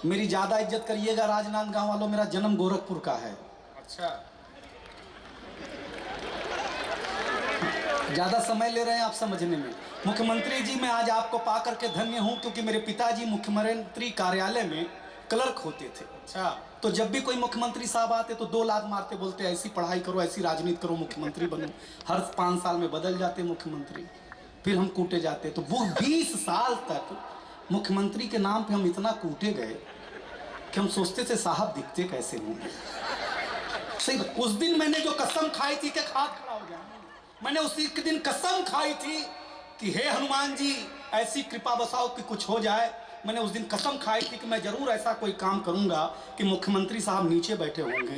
मेरी ज्यादा इज्जत करिएगा राजनांदगांव वालों, मेरा जन्म गोरखपुर का है। अच्छा, ज्यादा समय ले रहे हैं आप समझने में। मुख्यमंत्री जी, मैं आज आपको पा करके धन्य हूं, क्योंकि मेरे पिताजी मुख्यमंत्री कार्यालय में क्लर्क होते थे। अच्छा, तो जब भी कोई मुख्यमंत्री साहब आते तो 2 लात मारते, बोलते ऐसी पढ़ाई करो, ऐसी राजनीति करो, मुख्यमंत्री बनो। हर 5 साल में बदल जाते मुख्यमंत्री, फिर हम कूटे जाते। तो वो 20 साल तक मुख्यमंत्री के नाम पे हम इतना कूटे गए कि हम सोचते थे साहब दिखते कैसे होंगे। सही, उस दिन मैंने जो कसम खाई थी कि खाद खड़ा हो गया, मैंने उसी के दिन कसम खाई थी कि हे हनुमान जी ऐसी कृपा बसाओ कि कुछ हो जाए। मैंने उस दिन कसम खाई थी कि मैं जरूर ऐसा कोई काम करूंगा कि मुख्यमंत्री साहब नीचे बैठे होंगे।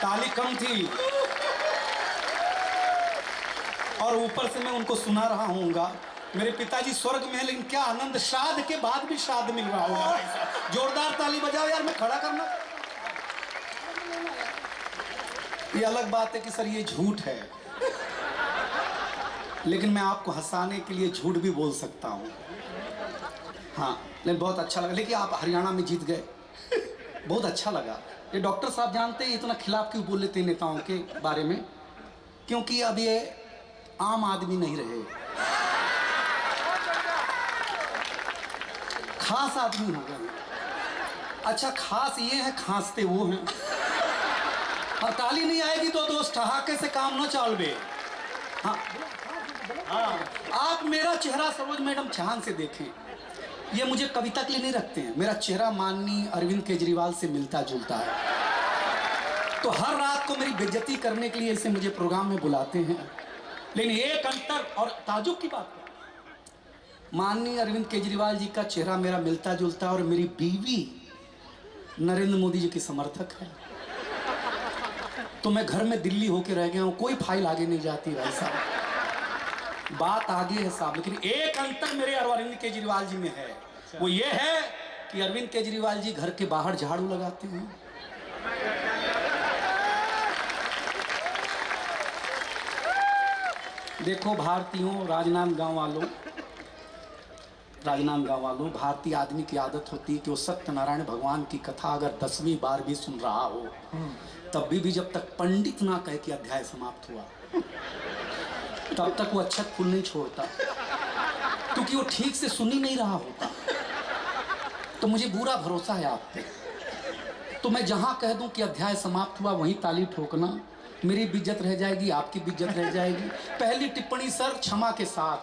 ताली कम थी और ऊपर से मैं उनको सुना रहा हूँगा। मेरे पिताजी स्वर्ग में है, लेकिन क्या आनंद, श्राद्ध के बाद भी श्राद्ध मिल रहा होगा। जोरदार ताली बजाओ यार, मैं खड़ा करना। ये अलग बात है कि सर ये झूठ है, लेकिन मैं आपको हंसाने के लिए झूठ भी बोल सकता हूँ। हाँ, लेकिन बहुत अच्छा लगा। लेकिन आप हरियाणा में जीत गए, बहुत अच्छा लगा। ये डॉक्टर साहब जानते हैं इतना खिलाफ क्यों बोल लेते हैं नेताओं के बारे में? क्योंकि अब ये आम आदमी नहीं रहे, खास आदमी हो गए। अच्छा, खास ये है, खांसते वो हैं। और ताली नहीं आएगी तो दोस्त ठहाके से काम न चलबे। हाँ हाँ, आप मेरा चेहरा सरोज मैडम चांद से देखें, ये मुझे कविता के लिए नहीं रखते हैं। मेरा चेहरा माननीय अरविंद केजरीवाल से मिलता जुलता है। तो हर रात को मेरी बेइज्जती करने के लिए इसे मुझे प्रोग्राम में बुलाते हैं। लेकिन एक अंतर और ताजुब की बात है, माननीय अरविंद केजरीवाल जी का चेहरा मेरा मिलता जुलता है और मेरी बीवी नरेंद्र मोदी जी की समर्थक है। तो मैं घर में दिल्ली होके रह गया हूँ, कोई फाइल आगे नहीं जाती भाई साहब। बात आगे है साहब, लेकिन एक अंतर मेरे और अरविंद केजरीवाल जी में है। वो ये है कि अरविंद केजरीवाल जी घर के बाहर झाड़ू लगाते हैं। देखो भारतीयों, राजनांदगांव वालों, भारतीय आदमी की आदत होती है कि वो सत्यनारायण भगवान की कथा अगर 10वीं बार भी सुन रहा हो, तब भी जब तक पंडित ना कहे कि अध्याय समाप्त हुआ, तब तक वो अक्षत फूल नहीं छोड़ता, क्योंकि वो ठीक से सुन ही नहीं रहा होता। तो मुझे पूरा भरोसा है आप पे। तो मैं जहां कह दूं कि अध्याय समाप्त हुआ, वहीं ताली ठोकना। मेरी भी इज्जत रह जाएगी, आपकी भी इज्जत रह जाएगी। पहली टिप्पणी सर क्षमा के साथ।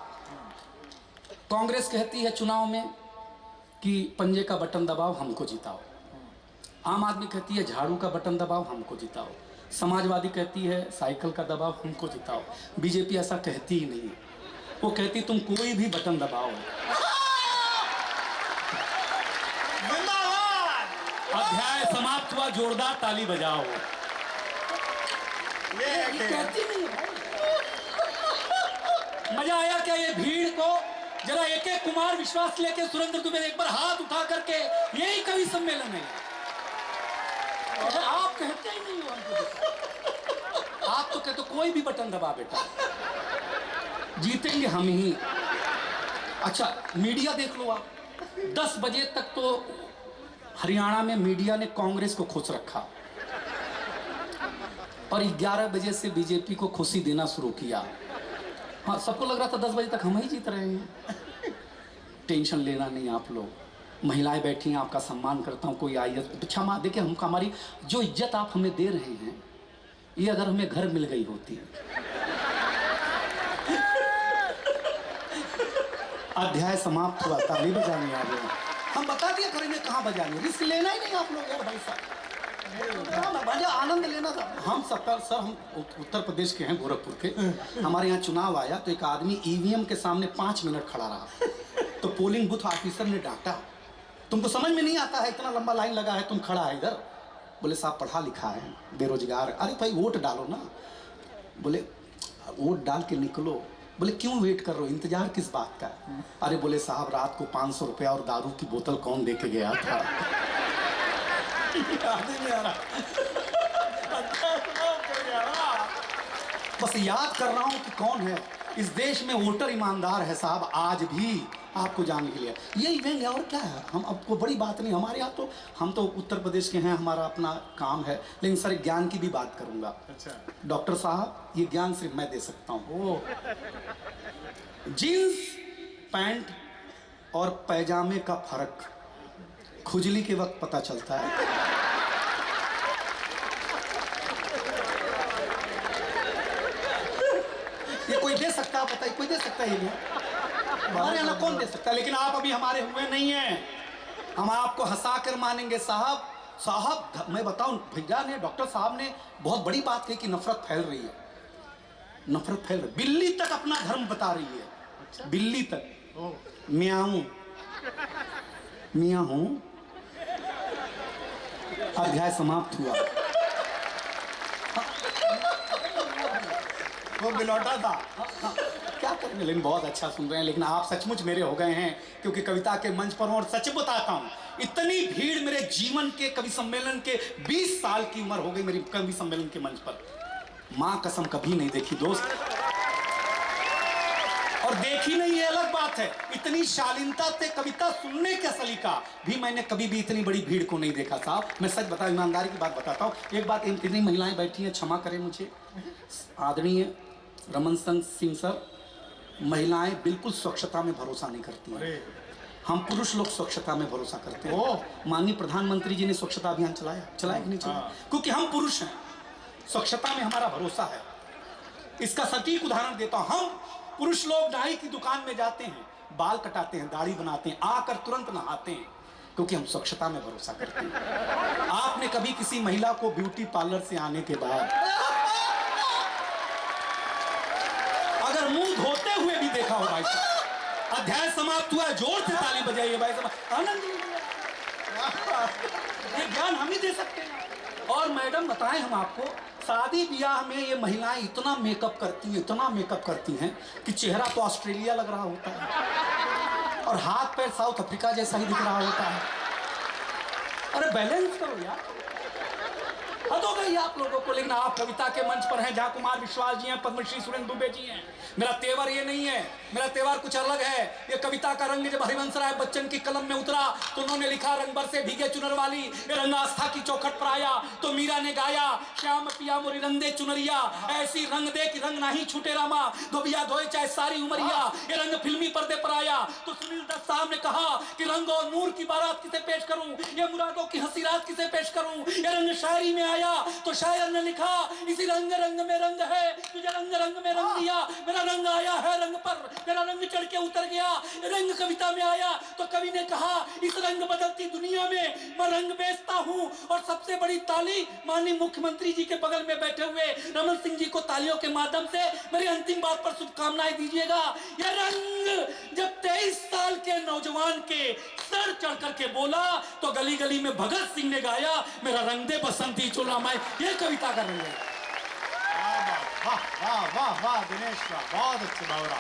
कांग्रेस कहती है चुनाव में कि पंजे का बटन दबाओ हमको जिताओ। आम आदमी कहती है झाड़ू का बटन दबाओ हमको जिताओ। समाजवादी कहती है साइकिल का दबाओ हमको जिताओ। बीजेपी ऐसा कहती ही नहीं है, वो कहती तुम कोई भी बटन दबाओ। अध्याय समाप्त हुआ, जोरदार ताली बजाओ। ये कहती नहीं है। मजा आया क्या ये भीड़ को? जरा एक एक कुमार विश्वास लेके सुरेंद्र दुबे एक बार हाथ उठा करके, यही कवि सम्मेलन है। आप कहते ही नहीं हो हमको। आप तो कहते कोई भी बटन दबा बेटा, जीतेंगे हम ही। अच्छा, मीडिया देख लो आप, 10 बजे तक तो हरियाणा में मीडिया ने कांग्रेस को खुश रखा और 11 बजे से बीजेपी को खुशी देना शुरू किया। हाँ, सबको लग रहा था 10 बजे तक हम ही जीत रहे हैं। टेंशन लेना नहीं आप लोग, महिलाएं बैठी हैं, आपका सम्मान करता हूँ। कोई आई है क्षमा, देखिए हम, हमारी जो इज्जत आप हमें दे रहे हैं, ये अगर हमें घर मिल गई होती है। अध्याय समाप्त हुआ, ताली बजाने आ गए। हम बता दिया करेंगे कहाँ बजाने, रिस्क लेना ही नहीं आप लोग यार भाई साहब। आनंद लेना था। हम सर हम उत्तर प्रदेश के हैं, गोरखपुर के। हमारे यहाँ चुनाव आया तो एक आदमी ईवीएम के सामने 5 मिनट खड़ा रहा। तो पोलिंग बूथ ऑफिसर ने डांटा, तुमको समझ में नहीं आता है, इतना लंबा लाइन लगा है, तुम खड़ा है इधर। बोले साहब पढ़ा लिखा है, बेरोजगार। अरे भाई वोट डालो ना। बोले वोट डाल के निकलो। बोले क्यों वेट कर रहे हो, इंतजार किस बात का? अरे बोले साहब रात को 500 रुपया और दारू की बोतल कौन दे के गया था? बस याद कर रहा हूं कि कौन है। इस देश में वोटर ईमानदार है साहब, आज भी आपको जानने के लिए यही व्यंग है और क्या है। हम आपको बड़ी बात नहीं, हमारे यहाँ तो हम तो उत्तर प्रदेश के हैं, हमारा अपना काम है, लेकिन सर ज्ञान की भी बात करूंगा। अच्छा डॉक्टर साहब ये ज्ञान सिर्फ मैं दे सकता हूँ। जीन्स पैंट और पैजामे का फर्क खुजली के वक्त पता चलता है। ये कोई दे सकता है, बताइए कोई दे सकता है? ये हमारे यहाँ कौन दे सकता है? लेकिन आप अभी हमारे हुए नहीं हैं, हम आपको हंसा कर मानेंगे। साहब साहब मैं बताऊं, भैया ने डॉक्टर साहब ने बहुत बड़ी बात कही कि नफरत फैल रही है, नफरत फैल रही है। बिल्ली तक अपना धर्म बता रही है। अच्छा? बिल्ली तक म्याऊं मियाँ हूं। अध्याय समाप्त हुआ। वो बिलौटा था। क्या करेंगे, लेकिन बहुत अच्छा सुन रहे हैं। लेकिन आप सचमुच मेरे हो गए हैं, क्योंकि कविता के मंच पर हूं और सच बताता हूं, इतनी भीड़ मेरे जीवन के कवि सम्मेलन के 20 साल की उम्र हो गई मेरी कवि सम्मेलन के मंच पर, मां कसम कभी नहीं देखी दोस्त। और देखी नहीं ये अलग बात है, इतनी शालीनता से कविता सुनने का सलीका भी मैंने कभी भी इतनी बड़ी भीड़ को नहीं देखा साहब। मैं सच बता, ईमानदारी की बात बताता हूं। एक बात, इतनी महिलाएं बैठी हैं, क्षमा करें मुझे, आदरणीय रमन सिंह सर, महिलाएं बिल्कुल स्वच्छता में भरोसा नहीं करती हैं। हम पुरुष लोग स्वच्छता में भरोसा करते हैं। माननीय प्रधानमंत्री जी ने स्वच्छता अभियान चलाया कि नहीं चलाया? क्योंकि हम पुरुष हैं, स्वच्छता में हमारा भरोसा है। इसका सटीक उदाहरण देता हूं। हम पुरुष लोग नाई की दुकान में जाते हैं, बाल कटाते हैं, दाढ़ी बनाते हैं, आकर तुरंत नहाते हैं, क्योंकि हम स्वच्छता में भरोसा करते हैं। आपने कभी किसी महिला को ब्यूटी पार्लर से आने के बाद अगर मुंह धोते हुए भी देखा हो? भाई साहब अध्याय समाप्त हुआ है, जोर से ताली बजाइए भाई साहब, आनंद। ये ज्ञान हम ही दे सकते हैं। और मैडम बताएं हम आपको, शादी ब्याह में ये महिलाएं इतना मेकअप करती हैं, इतना मेकअप करती हैं कि चेहरा तो ऑस्ट्रेलिया लग रहा होता है और हाथ पैर साउथ अफ्रीका जैसा ही दिख रहा होता है। अरे बैलेंस करो यार, हद हो गई आप लोगों को। लेकिन आप कविता के मंच पर हैं, जहाँ कुमार विश्वास जी हैं, पद्मश्री सुरेंद्र दुबे जी हैं। मेरा तेवर ये नहीं है, मेरा तेवर कुछ अलग है। ये कविता का रंग जब हरिवंश राय बच्चन की कलम में उतरा तो उन्होंने लिखा, रंग बरसे भीगे चुनर वाली, ये रंग आस्था की चौखट पर आया तो मीरा ने गाया, श्याम पिया मोरी रंदे चुनरिया, ऐसी रंग दे कि रंग नहीं छूटे रामा, धोबिया धोए चाहे सारी उमरिया। ये रंग फिल्मी पर्दे पर आया तो सुनील दत्त साहब ने कहा कि रंग और नूर की बारात किसे पेश करूं, ये मुरादों की हंसी रात किसे पेश करूं। ये रंग शायरी में आया तो शायर ने लिखा, इसी रंग रंग में रंग है, तुझे रंग रंग में रंग दिया, मेरा रंग आया है रंग पर, मेरा रंग चढ़ के उतर गया। रंग कविता में आया तो कवि ने कहा, इस रंग बदलती दुनिया में मैं रंग बेचता हूं। और सबसे बड़ी ताली माननीय मुख्यमंत्री जी के बगल में बैठे हुए रमन सिंह जी को तालियों के माध्यम से मेरी अंतिम बात पर शुभकामनाएं दीजिएगा। यह रंग जब 23 साल के नौजवान के सर चढ़ करके बोला तो गली गली में भगत सिंह ने गाया, मेरा रंग दे बसंती चोला मैं। ये कविता कर रही है। वाह वाह वाह वाह दिनेश वाह, बहुत अच्छे बावरा,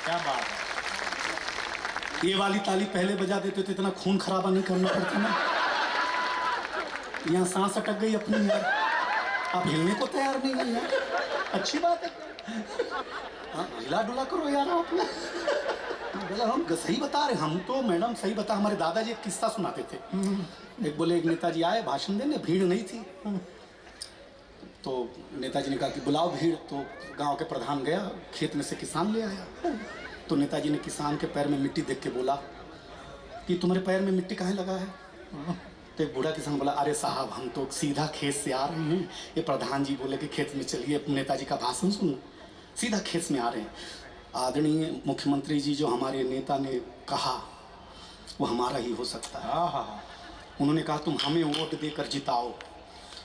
क्या बात है। ये वाली ताली पहले बजा देते तो इतना खून खराबा नहीं करना पड़ता ना। यहाँ सांस अटक गई अपनी यार, आप हिलने को तैयार नहीं है यार। अच्छी बात है, हाँ हिला डुला करो यार आप। हम सही बता रहे, हम तो मैडम सही बता। हमारे दादाजी एक किस्सा सुनाते थे। एक बोले, एक नेताजी आए भाषण देने, भीड़ नहीं थी तो नेताजी ने कहा कि बुलाओ भीड़। तो गांव के प्रधान गया, खेत में से किसान ले आया। तो नेताजी ने किसान के पैर में मिट्टी देख के बोला कि तुम्हारे पैर में मिट्टी काहे लगा है? तो एक बूढ़ा किसान बोला, अरे साहब हम तो सीधा खेत से आ रहे हैं, ये प्रधान जी बोले कि खेत में चलिए नेताजी का भाषण सुनो, सीधा खेत में आ रहे हैं। आदरणीय मुख्यमंत्री जी जो हमारे नेता ने कहा वो हमारा ही हो सकता है। उन्होंने कहा तुम हमें वोट देकर जिताओ,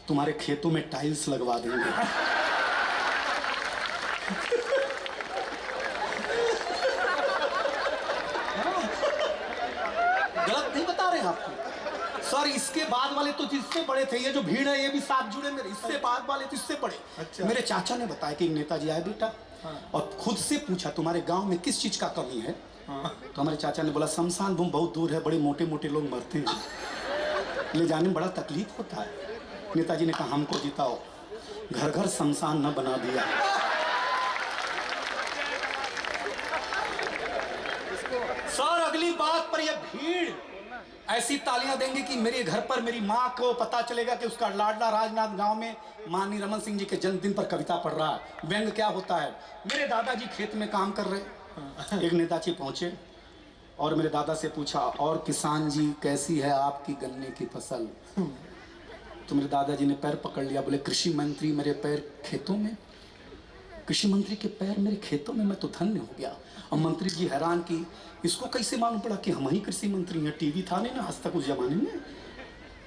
तुम्हारे खेतों में टाइल्स लगवा देंगे। गलत नहीं बता रहे आपको सर। इसके बाद वाले तो जिससे बड़े थे, ये जो भीड़ है ये भी साथ जुड़े मेरे, इससे बाद वाले तो इससे बड़े। अच्छा। मेरे चाचा ने बताया कि नेताजी आए बेटा, और खुद से पूछा तुम्हारे गांव में किस चीज का कमी है? तो हमारे चाचा ने बोला, शमशान भूमि बहुत दूर है, बड़े मोटे मोटे लोग मरते हैं, ले जाने में बड़ा तकलीफ होता है। नेताजी ने कहा हमको जिताओ, घर घर शमशान न बना दिया। सर अगली अगली बात पर यह भीड़ ऐसी तालियां देंगे कि मेरे घर पर मेरी माँ को पता चलेगा कि उसका लाडला राजनाथ गांव में माननीय रमन सिंह जी के जन्मदिन पर कविता पढ़ रहा है। व्यंग क्या होता है, मेरे दादाजी खेत में काम कर रहे, एक नेताजी पहुंचे और मेरे दादा से पूछा, और किसान जी कैसी है आपकी गन्ने की फसल? तो मेरे दादाजी ने पैर पकड़ लिया, बोले कृषि मंत्री मेरे पैर खेतों में, कृषि मंत्री के पैर मेरे खेतों में, मैं तो धन्य हो गया। और मंत्री जी हैरान कि इसको कैसे मालूम पड़ा कि हम ही कृषि मंत्री हैं, टीवी था नहीं ना आज तक उस जमाने में,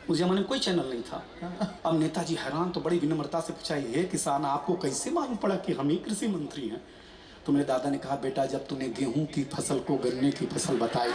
उस जमाने में कोई चैनल नहीं था। अब नेताजी हैरान, तो बड़ी विनम्रता से पूछा, हे किसान आपको कैसे मालूम पड़ा कि हम ही कृषि मंत्री हैं? तो मेरे दादा ने कहा, बेटा जब तूने गेहूं की फसल को गन्ने की फसल बताई